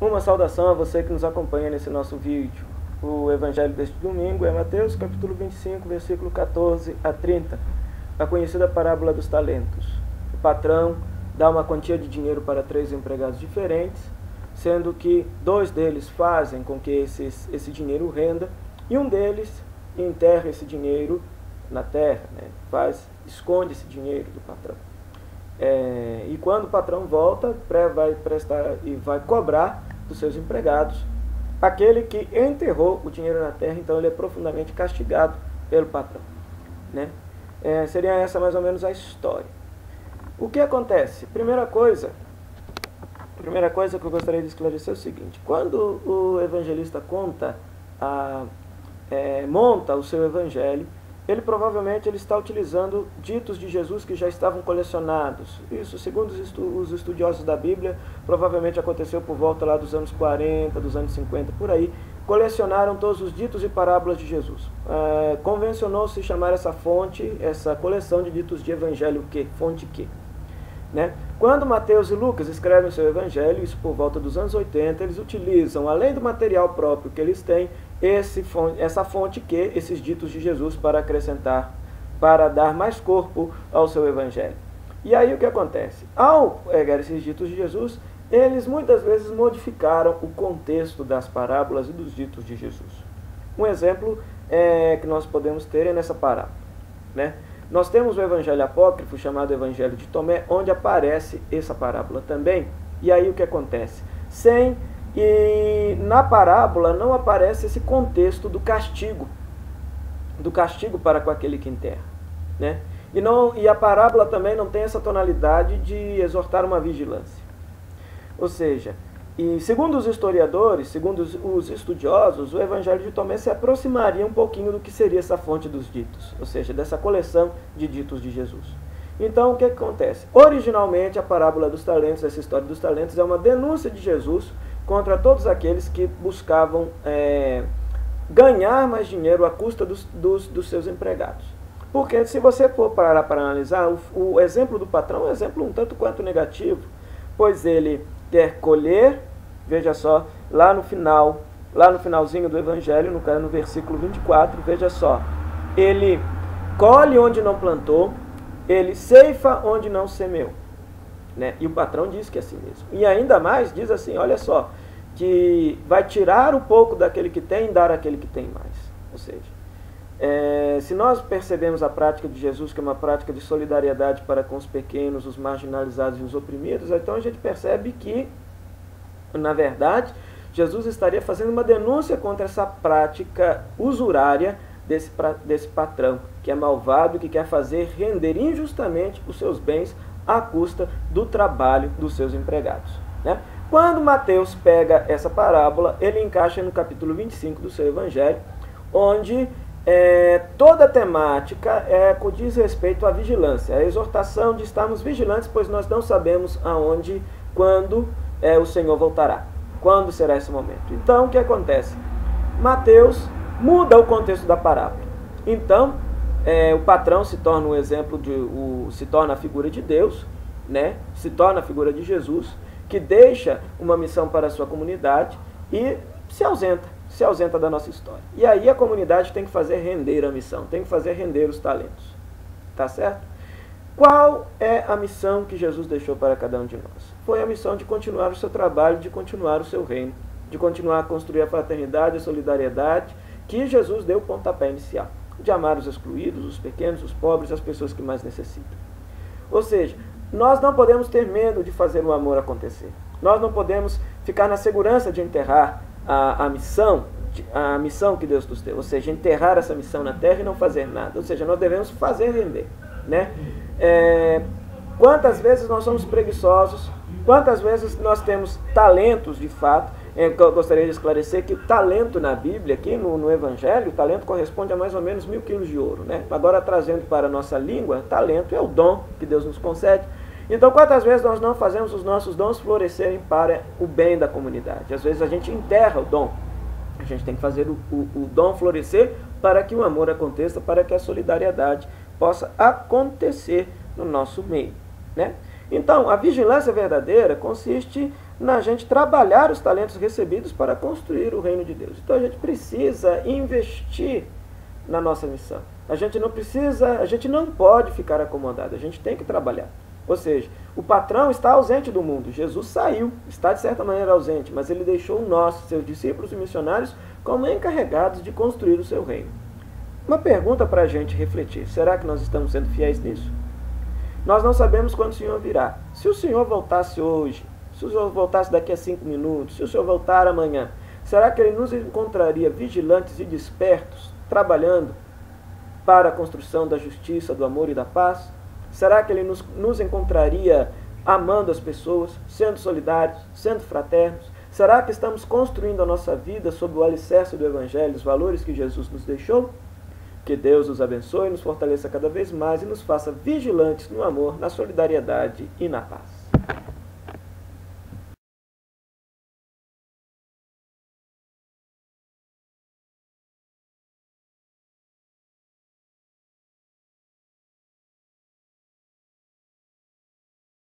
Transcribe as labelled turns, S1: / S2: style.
S1: Uma saudação a você que nos acompanha nesse nosso vídeo. O evangelho deste domingo é Mateus capítulo 25, versículo 14 a 30, a conhecida parábola dos talentos. O patrão dá uma quantia de dinheiro para 3 empregados diferentes, sendo que 2 deles fazem com que esse dinheiro renda, e um deles enterra esse dinheiro na terra, esconde esse dinheiro do patrão. E quando o patrão volta, vai prestar e vai cobrar dos seus empregados, aquele que enterrou o dinheiro na terra, então ele é profundamente castigado pelo patrão. Seria essa mais ou menos a história. O que acontece? Primeira coisa que eu gostaria de esclarecer é o seguinte: quando o evangelista monta o seu evangelho, ele provavelmente está utilizando ditos de Jesus que já estavam colecionados. Isso, segundo os estudiosos da Bíblia, provavelmente aconteceu por volta lá dos anos 40, dos anos 50, por aí. Colecionaram todos os ditos e parábolas de Jesus. Convencionou-se chamar essa fonte, essa coleção de ditos de evangelho, fonte Q. Quando Mateus e Lucas escrevem o seu evangelho, isso por volta dos anos 80, eles utilizam, além do material próprio que eles têm, essa fonte Q, esses ditos de Jesus, para acrescentar, para dar mais corpo ao seu evangelho. E aí o que acontece? Ao pegar esses ditos de Jesus, eles muitas vezes modificaram o contexto das parábolas e dos ditos de Jesus. Um exemplo que nós podemos ter é nessa parábola. Nós temos o evangelho apócrifo, chamado Evangelho de Tomé, onde aparece essa parábola também. E aí o que acontece? E na parábola não aparece esse contexto do castigo para com aquele que enterra. E a parábola também não tem essa tonalidade de exortar uma vigilância. Ou seja, segundo os historiadores, segundo os estudiosos, o Evangelho de Tomé se aproximaria um pouquinho do que seria essa fonte dos ditos, ou seja, dessa coleção de ditos de Jesus. Então, o que acontece? Originalmente, a parábola dos talentos, essa história dos talentos, é uma denúncia de Jesus contra todos aqueles que buscavam ganhar mais dinheiro à custa dos seus empregados. Porque, se você for parar para analisar, o exemplo do patrão é um exemplo um tanto quanto negativo, pois ele quer colher, veja só, lá no finalzinho do Evangelho, no versículo 24, veja só, ele colhe onde não plantou, ele ceifa onde não semeou. E o patrão diz que é assim mesmo. E ainda mais, diz assim, olha só, que vai tirar um pouco daquele que tem e dar àquele que tem mais. Ou seja, se nós percebemos a prática de Jesus, que é uma prática de solidariedade para com os pequenos, os marginalizados e os oprimidos, então a gente percebe que, na verdade, Jesus estaria fazendo uma denúncia contra essa prática usurária desse patrão, que é malvado e que quer fazer render injustamente os seus bens à custa do trabalho dos seus empregados. Quando Mateus pega essa parábola, ele encaixa no capítulo 25 do seu evangelho, onde toda a temática diz respeito à vigilância, a exortação de estarmos vigilantes, pois nós não sabemos aonde, quando o Senhor voltará, quando será esse momento. Então, o que acontece? Mateus muda o contexto da parábola. Então, o patrão se torna um exemplo, se torna a figura de Deus, se torna a figura de Jesus, que deixa uma missão para a sua comunidade e se ausenta da nossa história. E aí a comunidade tem que fazer render a missão, tem que fazer render os talentos. Tá certo? Qual é a missão que Jesus deixou para cada um de nós? Foi a missão de continuar o seu trabalho, de continuar o seu reino, de continuar a construir a fraternidade, a solidariedade, que Jesus deu o pontapé inicial, de amar os excluídos, os pequenos, os pobres, as pessoas que mais necessitam. Ou seja, nós não podemos ter medo de fazer o amor acontecer. Nós não podemos ficar na segurança de enterrar a missão que Deus nos deu, ou seja, enterrar essa missão na terra e não fazer nada. Ou seja, nós devemos fazer render. Quantas vezes nós somos preguiçosos, quantas vezes nós temos talentos de fato. Eu gostaria de esclarecer que o talento na Bíblia, aqui no Evangelho, o talento corresponde a mais ou menos 1000 quilos de ouro. Agora, trazendo para a nossa língua, talento é o dom que Deus nos concede. Então, quantas vezes nós não fazemos os nossos dons florescerem para o bem da comunidade? Às vezes a gente enterra o dom. A gente tem que fazer o dom florescer para que o amor aconteça, para que a solidariedade possa acontecer no nosso meio. Então, a vigilância verdadeira consiste na gente trabalhar os talentos recebidos para construir o reino de Deus. Então a gente precisa investir na nossa missão. A gente não pode ficar acomodado, a gente tem que trabalhar. Ou seja, o patrão está ausente do mundo. Jesus saiu, está de certa maneira ausente, mas ele deixou nós, seus discípulos e missionários, como encarregados de construir o seu reino. Uma pergunta para a gente refletir: será que nós estamos sendo fiéis nisso? Nós não sabemos quando o Senhor virá. Se o Senhor voltasse hoje, se o Senhor voltasse daqui a 5 minutos, se o Senhor voltar amanhã, será que Ele nos encontraria vigilantes e despertos, trabalhando para a construção da justiça, do amor e da paz? Será que Ele nos encontraria amando as pessoas, sendo solidários, sendo fraternos? Será que estamos construindo a nossa vida sob o alicerce do Evangelho, os valores que Jesus nos deixou? Que Deus nos abençoe, nos fortaleça cada vez mais e nos faça vigilantes no amor, na solidariedade e na paz.